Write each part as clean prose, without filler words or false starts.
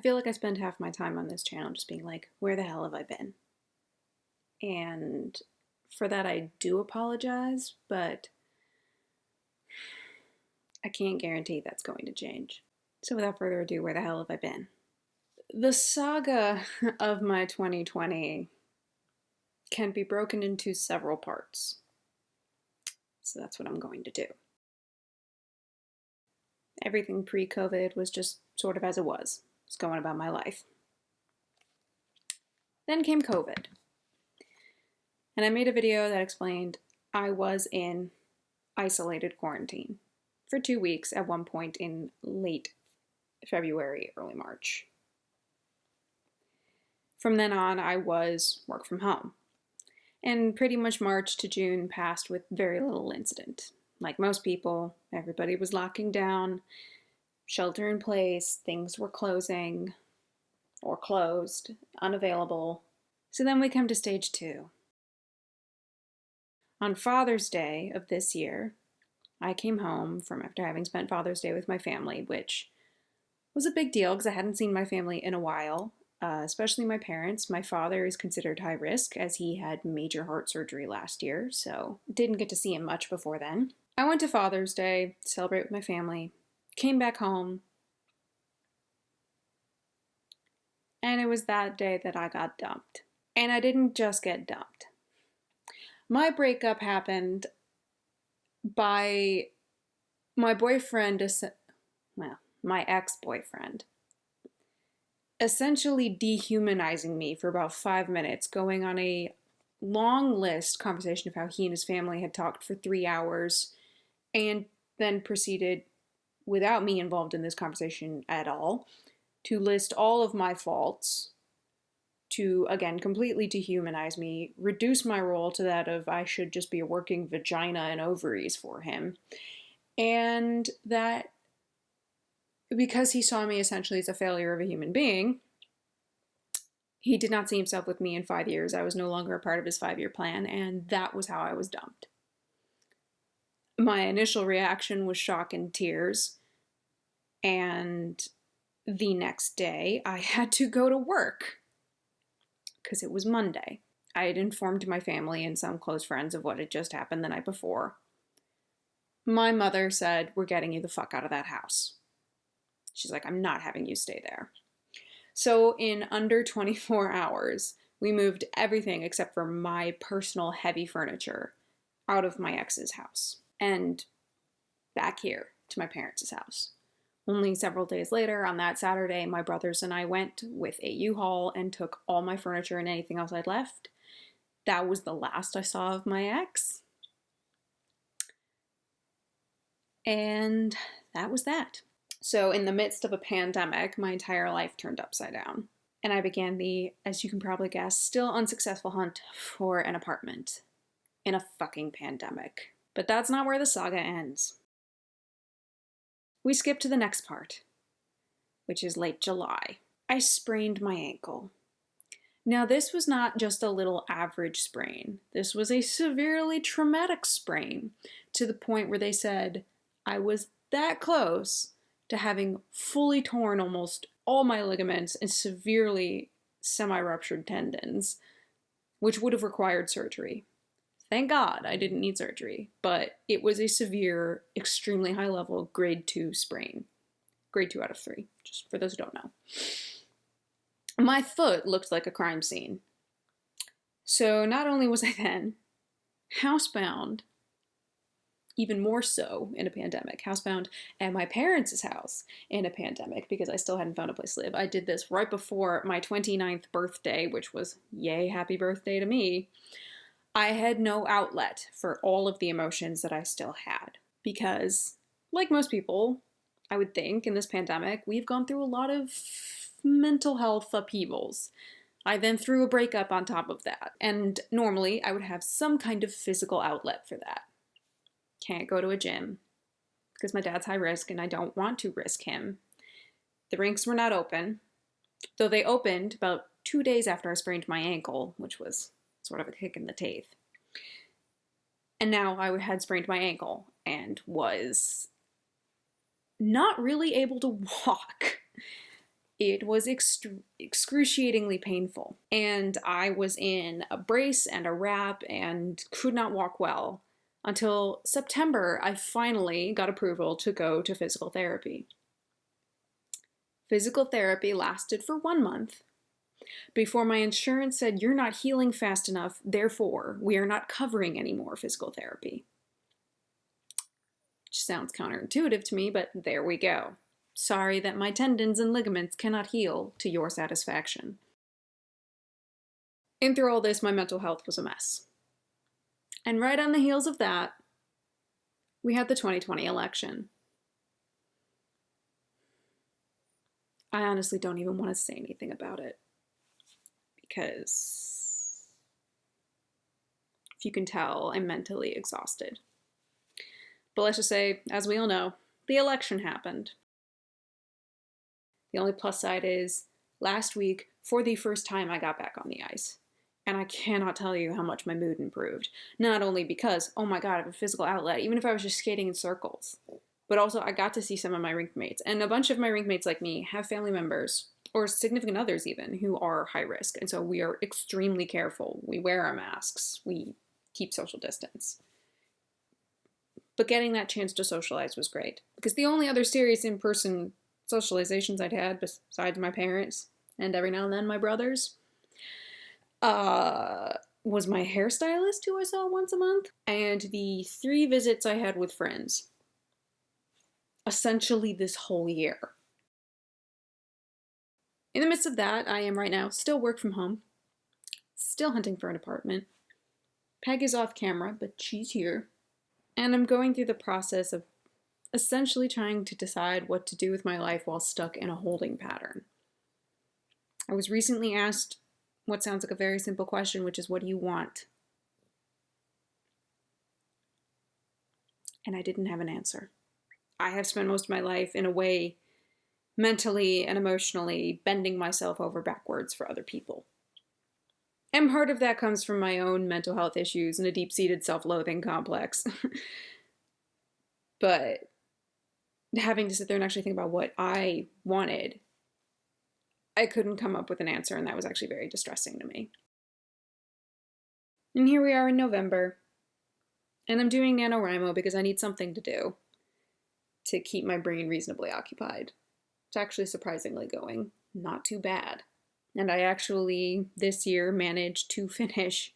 feel like I spend half my time on this channel just being like, where the hell have I been? And for that I do apologize, but I can't guarantee that's going to change. So without further ado, where the hell have I been? The saga of my 2020 can be broken into several parts. So that's what I'm going to do. Everything pre-COVID was just sort of as it was. I was going about my life. Then came COVID. And I made a video that explained I was in isolated quarantine for 2 weeks at one point in late February, early March. From then on, I was work from home. And pretty much March to June passed with very little incident. Like most people, everybody was locking down, shelter in place, things were closing or closed, unavailable. So then we come to stage 2. On Father's Day of this year, I came home from after having spent Father's Day with my family, which was a big deal because I hadn't seen my family in a while, especially my parents. My father is considered high risk as he had major heart surgery last year, so didn't get to see him much before then. I went to Father's Day to celebrate with my family, came back home, and it was that day that I got dumped. And I didn't just get dumped. My breakup happened by my boyfriend, my ex-boyfriend, essentially dehumanizing me for about 5 minutes, going on a long list conversation of how he and his family had talked for 3 hours, and then proceeded, without me involved in this conversation at all, to list all of my faults, to, again, completely dehumanize me, reduce my role to that of I should just be a working vagina and ovaries for him. And that because he saw me essentially as a failure of a human being, he did not see himself with me in 5 years. I was no longer a part of his 5-year plan, and that was how I was dumped. My initial reaction was shock and tears, and the next day I had to go to work because it was Monday. I had informed my family and some close friends of what had just happened the night before. My mother said, "We're getting you the fuck out of that house." She's like, "I'm not having you stay there." So in under 24 hours, we moved everything except for my personal heavy furniture out of my ex's house and back here to my parents' house. Only several days later, on that Saturday, my brothers and I went with a U-Haul and took all my furniture and anything else I'd left. That was the last I saw of my ex. And that was that. So in the midst of a pandemic, my entire life turned upside down. And I began the, as you can probably guess, still unsuccessful hunt for an apartment in a fucking pandemic. But that's not where the saga ends. We skip to the next part, which is late July. I sprained my ankle. Now, this was not just a little average sprain. This was a severely traumatic sprain, to the point where they said I was that close to having fully torn almost all my ligaments and severely semi-ruptured tendons, which would have required surgery. Thank God I didn't need surgery, but it was a severe, extremely high level grade 2 sprain. Grade 2 out of 3, just for those who don't know. My foot looked like a crime scene. So not only was I then housebound, even more so in a pandemic, housebound at my parents' house in a pandemic because I still hadn't found a place to live. I did this right before my 29th birthday, which was yay, happy birthday to me. I had no outlet for all of the emotions that I still had because, like most people, I would think in this pandemic, we've gone through a lot of mental health upheavals. I then threw a breakup on top of that, and normally I would have some kind of physical outlet for that. Can't go to a gym because my dad's high risk and I don't want to risk him. The rinks were not open, though they opened about 2 days after I sprained my ankle, which was sort of a kick in the teeth. And now I had sprained my ankle and was not really able to walk. It was excruciatingly painful. And I was in a brace and a wrap and could not walk well. Until September, I finally got approval to go to physical therapy. Physical therapy lasted for 1 month before my insurance said, "You're not healing fast enough, therefore we are not covering any more physical therapy." Which sounds counterintuitive to me, but there we go. Sorry that my tendons and ligaments cannot heal to your satisfaction. And through all this, my mental health was a mess. And right on the heels of that, we had the 2020 election. I honestly don't even want to say anything about it, because if you can tell, I'm mentally exhausted. But let's just say, as we all know, the election happened. The only plus side is, last week, for the first time, I got back on the ice. And I cannot tell you how much my mood improved. Not only because, oh my god, I have a physical outlet, even if I was just skating in circles. But also, I got to see some of my rink mates. And a bunch of my rink mates, like me, have family members, or significant others even, who are high risk. And so we are extremely careful. We wear our masks. We keep social distance. But getting that chance to socialize was great. Because the only other serious in-person socializations I'd had, besides my parents, and every now and then my brothers, was my hairstylist, who I saw once a month, and the 3 visits I had with friends. Essentially this whole year. In the midst of that, I am right now still work from home, still hunting for an apartment. Peg is off camera, but she's here. And I'm going through the process of essentially trying to decide what to do with my life while stuck in a holding pattern. I was recently asked what sounds like a very simple question, which is, what do you want? And I didn't have an answer. I have spent most of my life in a way, mentally and emotionally, bending myself over backwards for other people. And part of that comes from my own mental health issues and a deep-seated self-loathing complex. But having to sit there and actually think about what I wanted, I couldn't come up with an answer, and that was actually very distressing to me. And here we are in November, and I'm doing NaNoWriMo because I need something to do to keep my brain reasonably occupied. It's actually surprisingly going not too bad. And I actually, this year, managed to finish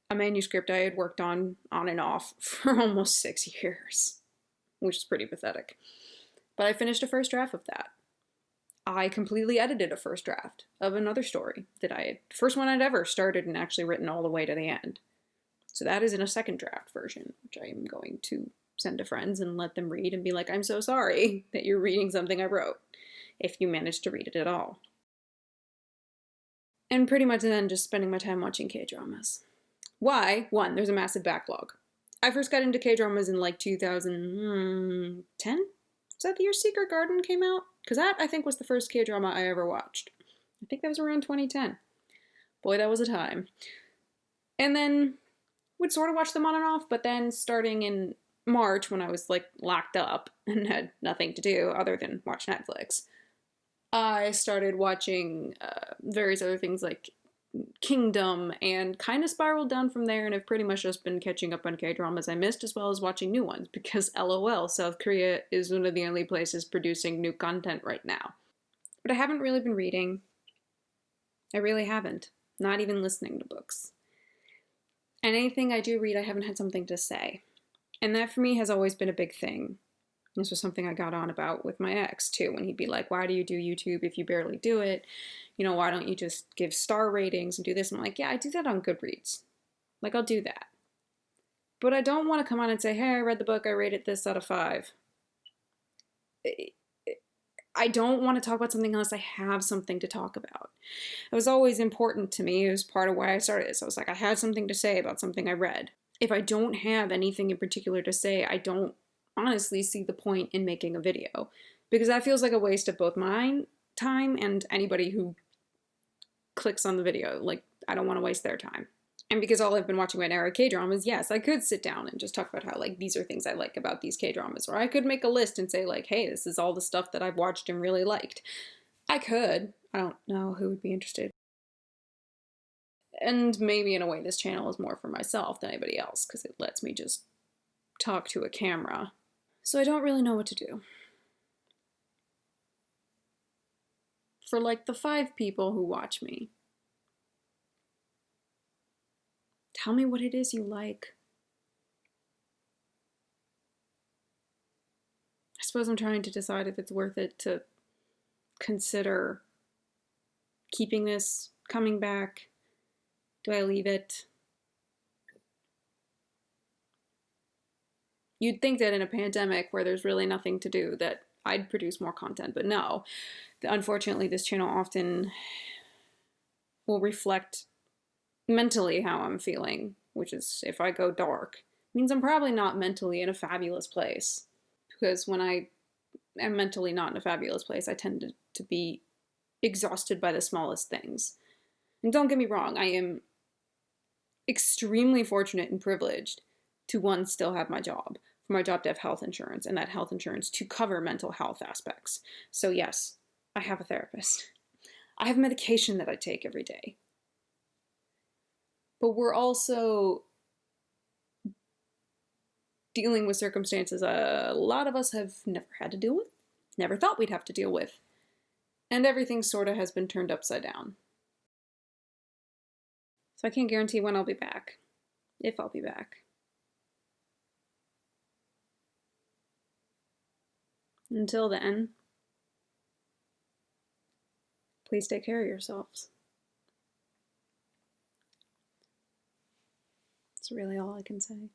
a manuscript I had worked on and off for almost 6 years, which is pretty pathetic. But I finished a first draft of that. I completely edited a first draft of another story first one I'd ever started and actually written all the way to the end. So that is in a second draft version, which I am going to send to friends and let them read and be like, I'm so sorry that you're reading something I wrote, if you managed to read it at all. And pretty much then just spending my time watching K-dramas. Why? 1, there's a massive backlog. I first got into K-dramas in like 2010? Is that the year Secret Garden came out? Because that, I think, was the first K-drama I ever watched. I think that was around 2010. Boy, that was a time. And then would sort of watch them on and off, but then starting in March, when I was like locked up and had nothing to do other than watch Netflix, I started watching various other things like Kingdom, and kind of spiraled down from there, and have pretty much just been catching up on K-dramas I missed, as well as watching new ones, because LOL, South Korea is one of the only places producing new content right now. But I haven't really been reading. I really haven't. Not even listening to books. And anything I do read, I haven't had something to say. And that for me has always been a big thing. This was something I got on about with my ex, too, when he'd be like, why do you do YouTube if you barely do it? You know, why don't you just give star ratings and do this? And I'm like, yeah, I do that on Goodreads. Like, I'll do that. But I don't want to come on and say, hey, I read the book, I rated this out of 5. I don't want to talk about something unless I have something to talk about. It was always important to me. It was part of why I started this. I was like, I had something to say about something I read. If I don't have anything in particular to say, I don't honestly see the point in making a video, because that feels like a waste of both my time and anybody who clicks on the video. Like, I don't want to waste their time. And because all I've been watching right now are K-dramas, yes, I could sit down and just talk about how, like, these are things I like about these K-dramas. Or I could make a list and say, like, hey, this is all the stuff that I've watched and really liked. I could. I don't know who would be interested. And maybe in a way, this channel is more for myself than anybody else because it lets me just talk to a camera. So I don't really know what to do. For like the 5 people who watch me, tell me what it is you like. I suppose I'm trying to decide if it's worth it to consider keeping this, coming back. Do I leave it? You'd think that in a pandemic where there's really nothing to do that I'd produce more content, but no. Unfortunately, this channel often will reflect mentally how I'm feeling, which is if I go dark, means I'm probably not mentally in a fabulous place. Because when I am mentally not in a fabulous place, I tend to be exhausted by the smallest things. And don't get me wrong, I am extremely fortunate and privileged to, one, still have my job, for my job to have health insurance, and that health insurance to cover mental health aspects. So yes, I have a therapist. I have medication that I take every day. But we're also dealing with circumstances a lot of us have never had to deal with, never thought we'd have to deal with, and everything sort of has been turned upside down. So I can't guarantee when I'll be back, if I'll be back. Until then, please take care of yourselves. That's really all I can say.